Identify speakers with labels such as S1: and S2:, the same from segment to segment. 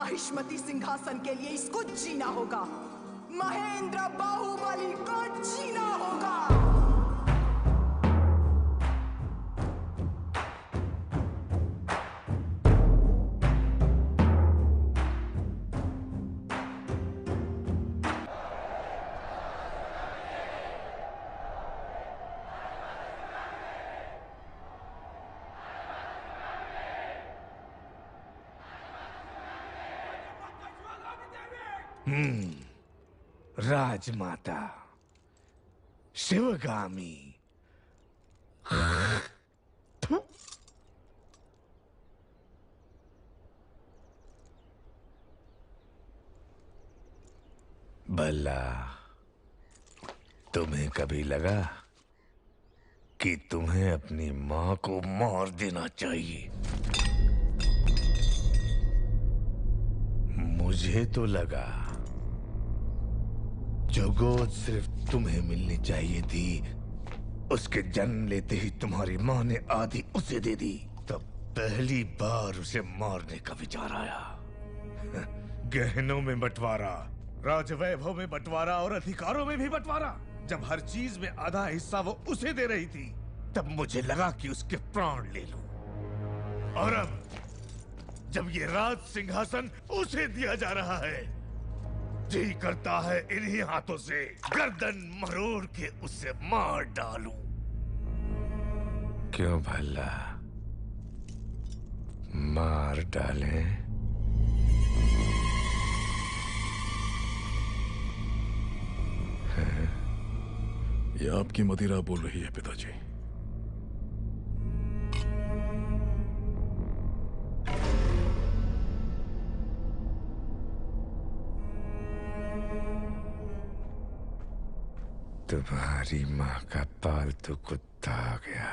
S1: महिष्मती सिंहासन के लिए इसको जीना होगा। महेंद्र बाहुबली को जीना होगा।
S2: राजमाता शिवगामी। भला तुम्हें कभी लगा कि तुम्हें अपनी मां को मार देना चाहिए? मुझे तो लगा जो गोद सिर्फ तुम्हें मिलनी चाहिए थी, उसके जन्म लेते ही तुम्हारी मां ने आधी उसे दे दी। तब पहली बार उसे मारने का विचार आया। गहनों में बंटवारा, राजवैभव में बंटवारा और अधिकारों में भी बंटवारा। जब हर चीज में आधा हिस्सा वो उसे दे रही थी, तब मुझे लगा कि उसके प्राण ले लूं। और अब जब ये राज सिंहासन उसे दिया जा रहा है, जी करता है इन्हीं हाथों से गर्दन मरोड़ के उसे मार डालूं। क्यों भला मार डालें?
S3: यह आपकी मदिरा बोल रही है पिताजी।
S2: तुम्हारी माँ का पालतू कुत्ता आ गया।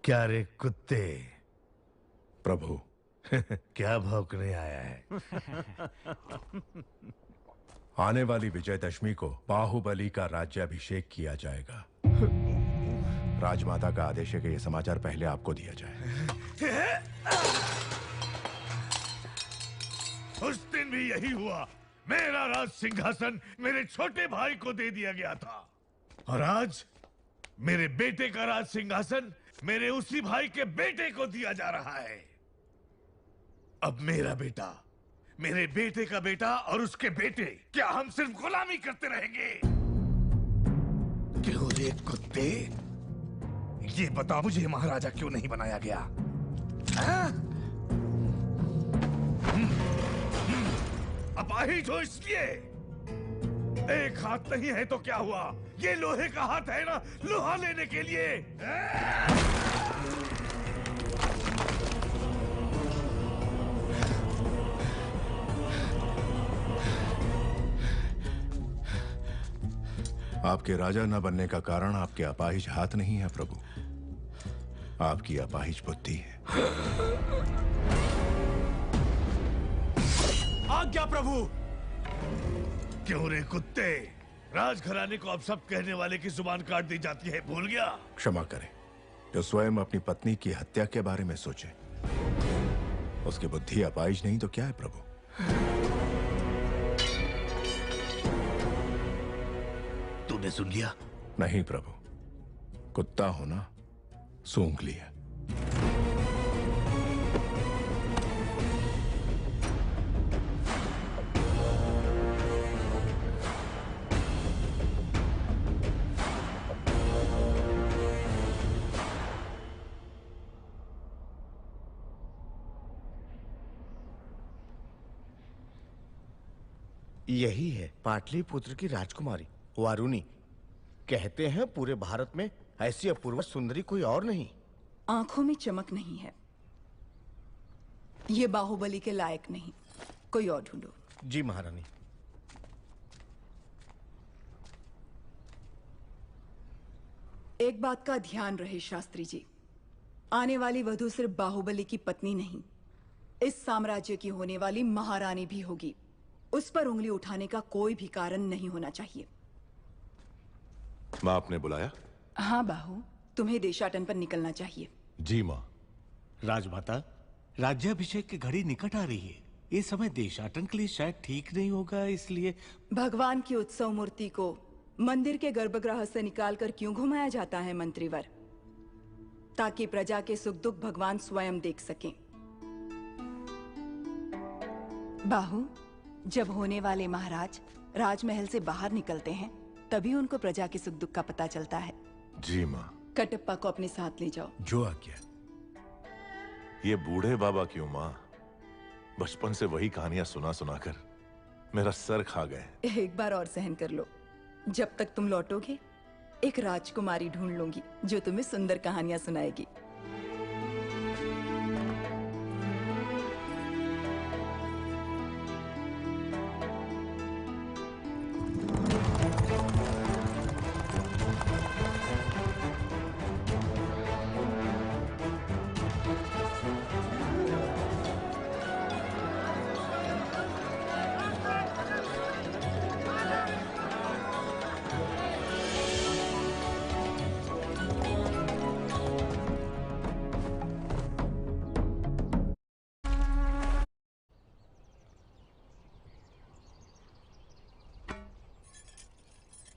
S2: क्या रे कुत्ते?
S3: प्रभु।
S2: क्या भौंकने आया है?
S3: आने वाली विजयदशमी को बाहुबली का राज्याभिषेक किया जाएगा। राजमाता का आदेश है कि यह समाचार पहले आपको दिया जाए।
S2: उस दिन भी यही हुआ। मेरा राज सिंहासन मेरे छोटे भाई को दे दिया गया था, और आज मेरे बेटे का राज सिंहासन मेरे उसी भाई के बेटे को दिया जा रहा है। अब मेरा बेटा, मेरे बेटे का बेटा और उसके बेटे, क्या हम सिर्फ गुलामी करते रहेंगे? क्यों रे कुत्ते? ये बता मुझे, महाराजा क्यों नहीं बनाया गया? अपाहिज हो इसलिए? एक हाथ नहीं है तो क्या हुआ? ये लोहे का हाथ है ना, लोहा लेने के लिए।
S3: आपके राजा न बनने का कारण आपके अपाहिज हाथ नहीं है प्रभु, आपकी अपाहिज बुद्धि है।
S2: आज्ञा प्रभु। क्यों रे कुत्ते? राजघराने को अब सब कहने वाले की जुबान काट दी जाती है, भूल गया?
S3: क्षमा करें, जो स्वयं अपनी पत्नी की हत्या के बारे में सोचे, उसकी बुद्धि अपाहिज नहीं तो क्या है प्रभु?
S2: तूने सुन लिया?
S3: नहीं प्रभु, कुत्ता होना सूंघ लिया।
S4: यही है पाटलिपुत्र की राजकुमारी वारुणी। कहते हैं पूरे भारत में ऐसी अपूर्व सुंदरी कोई और नहीं।
S1: आंखों में चमक नहीं है, ये बाहुबली के लायक नहीं। कोई और ढूंढो।
S4: जी महारानी।
S1: एक बात का ध्यान रहे शास्त्री जी, आने वाली वधू सिर्फ बाहुबली की पत्नी नहीं, इस साम्राज्य की होने वाली महारानी भी होगी। उस पर उंगली उठाने का कोई भी कारण नहीं होना चाहिए।
S3: माँ आपने बुलाया?
S1: हाँ बाहू, तुम्हें देशाटन पर निकलना चाहिए।
S3: जी माँ।
S5: राजमाता, राज्याभिषेक की घड़ी निकट आ रही है। ये समय देशाटन के लिए शायद ठीक नहीं होगा, इसलिए
S1: भगवान की उत्सव मूर्ति को मंदिर के गर्भगृह से निकालकर क्यों घुमाया जाता है मंत्रीवर? ताकि प्रजा के सुख दुख भगवान स्वयं देख सकें। बाहू, जब होने वाले महाराज राजमहल से बाहर निकलते हैं तभी उनको प्रजा के सुख दुख का पता चलता है।
S3: जी माँ।
S1: कटप्पा को अपने साथ ले जाओ।
S3: जो आज्ञा। ये बूढ़े बाबा क्यों माँ? बचपन से वही कहानियां सुना सुनाकर मेरा सर खा गए।
S1: एक बार और सहन कर लो। जब तक तुम लौटोगे एक राजकुमारी ढूंढ लूंगी जो तुम्हें सुंदर कहानियां सुनाएगी।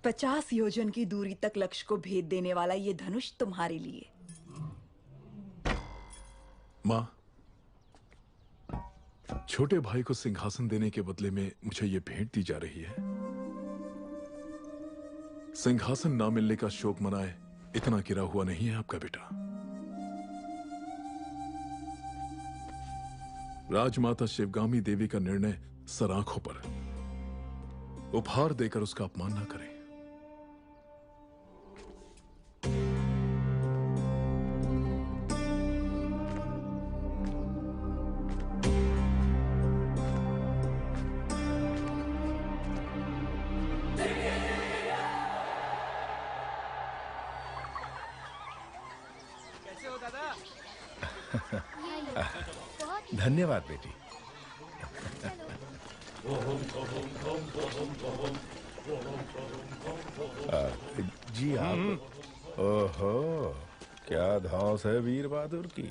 S1: पचास योजन की दूरी तक लक्ष्य को भेद देने वाला ये धनुष तुम्हारे लिए।
S6: माँ, छोटे भाई को सिंहासन देने के बदले में मुझे ये भेंट दी जा रही है। सिंहासन ना मिलने का शोक मनाए इतना गिरा हुआ नहीं है आपका बेटा। राजमाता शिवगामी देवी का निर्णय सराखों पर, उपहार देकर उसका अपमान ना करें।
S3: धन्यवाद बेटी। जी आप। ओहो, क्या धौंस है वीर बहादुर की।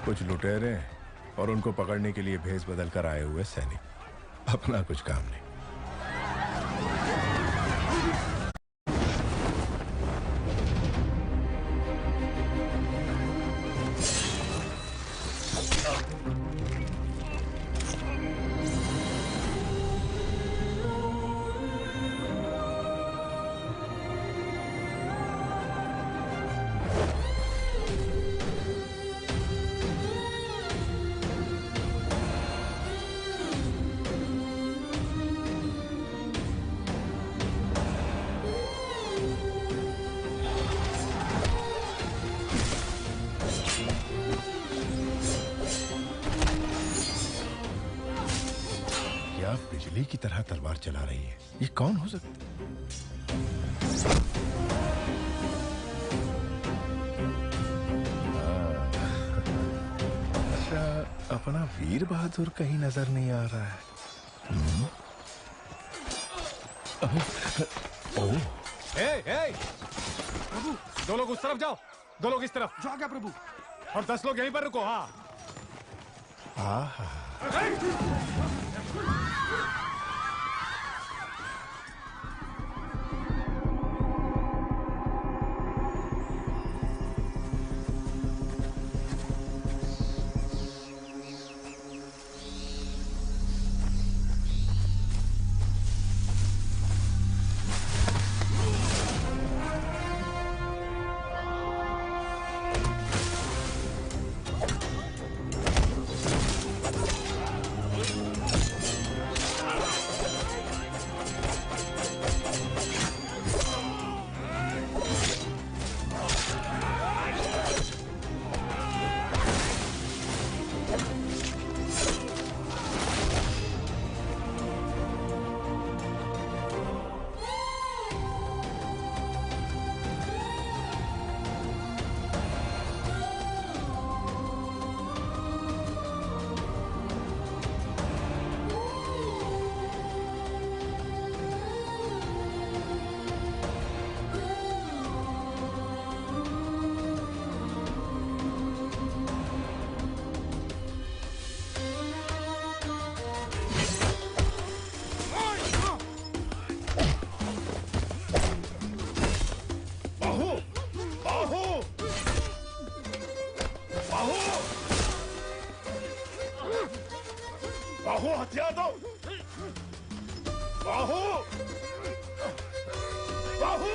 S3: कुछ लुटेरे और उनको पकड़ने के लिए भेष बदल कर आए हुए सैनिक। अपना कुछ काम नहीं। बिजली की तरह तलवार चला रही है। ये कौन हो सकता है? अच्छा, अपना वीर बहादुर कहीं नजर नहीं आ रहा है। ओह,
S7: प्रभु, 2 लोग उस तरफ जाओ, 2 लोग इस तरफ। जो आ गया प्रभु। और 10 लोग यहीं पर रुको। हाँ।
S3: हथियार दो। बाहु, बाहु।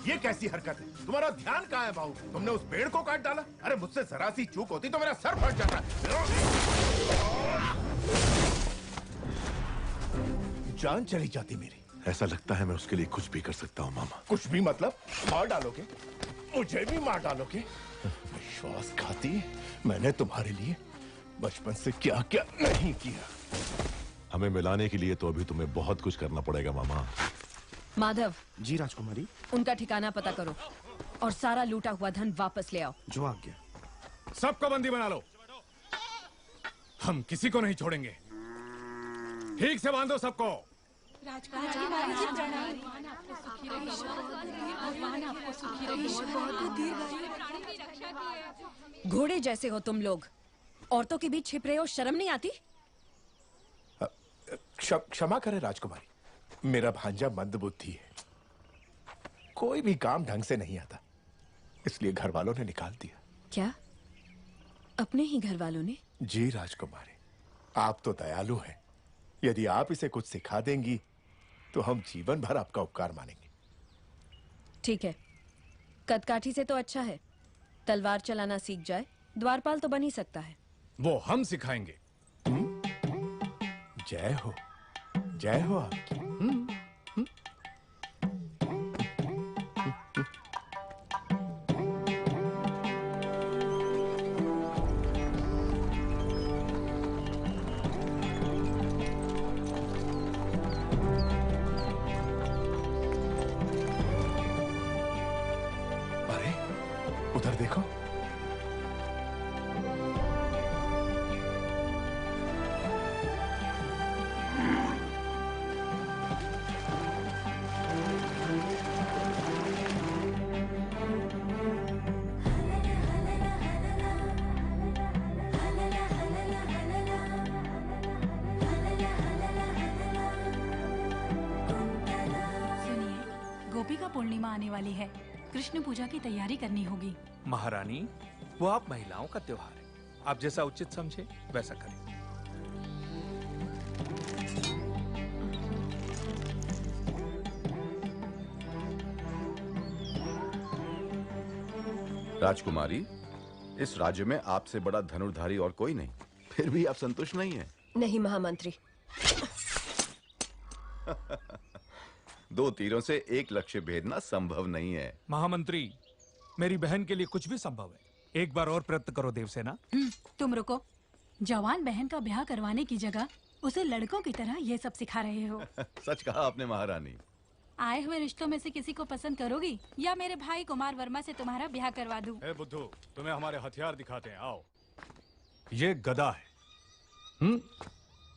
S3: ये कैसी हरकत है? तुम्हारा ध्यान कहाँ है बाहु? तुमने उस पेड़ को काट डाला। अरे मुझसे जरा सी चूक होती तो मेरा सर फट जाता। जान चली जाती मेरी। ऐसा लगता है मैं उसके लिए कुछ भी कर सकता हूँ मामा।
S2: कुछ भी मतलब? मार डालोगे? मुझे भी मार डालोगे? विश्वासघाती, मैंने तुम्हारे लिए बचपन से क्या क्या नहीं किया।
S3: हमें मिलाने के लिए तो अभी तुम्हें बहुत कुछ करना पड़ेगा मामा।
S8: माधव।
S4: जी राजकुमारी।
S8: उनका ठिकाना पता करो और सारा लूटा हुआ धन वापस ले आओ।
S4: जो आज्ञा।
S7: सबको बंदी बना लो। हम किसी को नहीं छोड़ेंगे। ठीक से बांधो सबको।
S8: घोड़े जैसे हो तुम लोग, औरतों के बीच छिप रहे हो, शर्म नहीं आती?
S2: क्षमा करें राजकुमारी, मेरा भांजा मंदबुद्धि है, कोई भी काम ढंग से नहीं आता, इसलिए घर वालों ने निकाल दिया।
S8: क्या? अपने ही घर वालों ने?
S2: जी राजकुमारी, आप तो दयालु हैं। यदि आप इसे कुछ सिखा देंगी तो हम जीवन भर आपका उपकार मानेंगे।
S8: ठीक है, कदकाठी से तो अच्छा है, तलवार चलाना सीख जाए, द्वारपाल तो बन ही सकता है।
S7: वो हम सिखाएंगे।
S2: जय हो आपकी। अरे उधर देखो।
S9: गोपिका पूर्णिमा आने वाली है, कृष्ण पूजा की तैयारी करनी होगी।
S10: महारानी, वो आप महिलाओं का त्योहार है, आप जैसा उचित समझे वैसा करें।
S11: राजकुमारी, इस राज्य में आपसे बड़ा धनुर्धारी और कोई नहीं, फिर भी आप संतुष्ट नहीं हैं?
S8: नहीं महामंत्री।
S11: 2 तीरों से 1 लक्ष्य भेदना संभव नहीं है।
S10: महामंत्री, मेरी बहन के लिए कुछ भी संभव है, एक बार और प्रयत्न करो देवसेना।
S9: तुम रुको, जवान बहन का ब्याह करवाने की जगह उसे लड़कों की तरह ये सब सिखा रहे हो।
S11: सच कहा आपने महारानी।
S9: आए हुए रिश्तों में से किसी को पसंद करोगी या मेरे भाई कुमार वर्मा से तुम्हारा ब्याह करवा दूं?
S7: ए बुद्धू, तुम्हें हमारे हथियार दिखाते हैं, आओ। ये गदा है,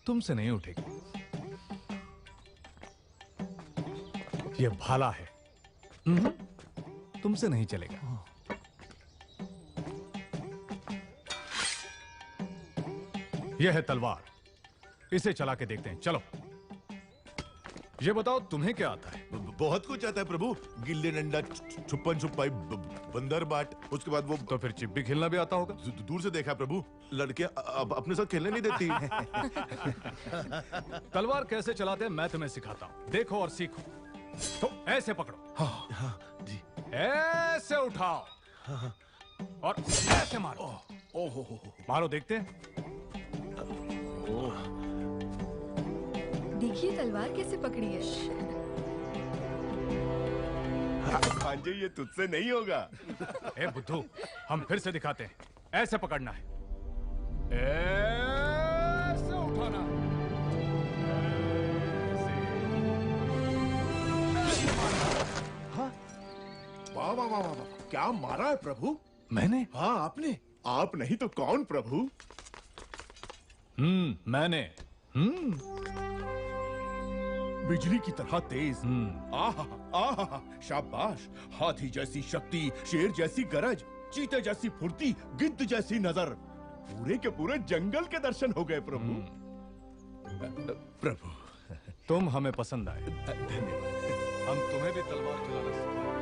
S7: तुमसे नहीं उठेगी। ये भाला है, तुमसे नहीं चलेगा। यह है तलवार, इसे चला के देखते हैं, चलो। ये बताओ तुम्हें क्या आता है?
S3: बहुत कुछ आता है प्रभु, गिल्ली डंडा, छुपन छुपाई, बंदर बाट, उसके बाद वो।
S7: तो फिर चिप्पी खेलना भी आता होगा?
S3: दूर से देखा प्रभु, लड़कियां अब अपने साथ खेलने नहीं देती।
S7: तलवार कैसे चलाते हैं मैं तुम्हें सिखाता हूँ, देखो और सीखो। तो ऐसे पकड़ो,
S3: हाँ जी,
S7: ऐसे उठाओ, और ऐसे मारो। मारो, देखते हैं।
S8: देखिए तलवार कैसे पकड़ी है।
S2: भांजे, ये तुझसे नहीं होगा।
S7: ए बुद्धू, हम फिर से दिखाते हैं, ऐसे पकड़ना है, ऐसे उठाना,
S2: वाह वाह वाह वाह, क्या मारा है प्रभु?
S7: मैंने?
S2: हाँ आपने। आप नहीं तो कौन प्रभु?
S7: मैंने।
S2: बिजली की तरह तेज। आहा आहा, शाबाश। हाथी जैसी शक्ति, शेर जैसी गरज, चीते जैसी फुर्ती, गिद्ध जैसी नजर, पूरे के पूरे जंगल के दर्शन हो गए प्रभु।
S6: प्रभु,
S7: तुम हमें पसंद आए।
S6: धन्यवाद।
S7: हम तुम्हें भी तलवार चलाना सिखाएंगे।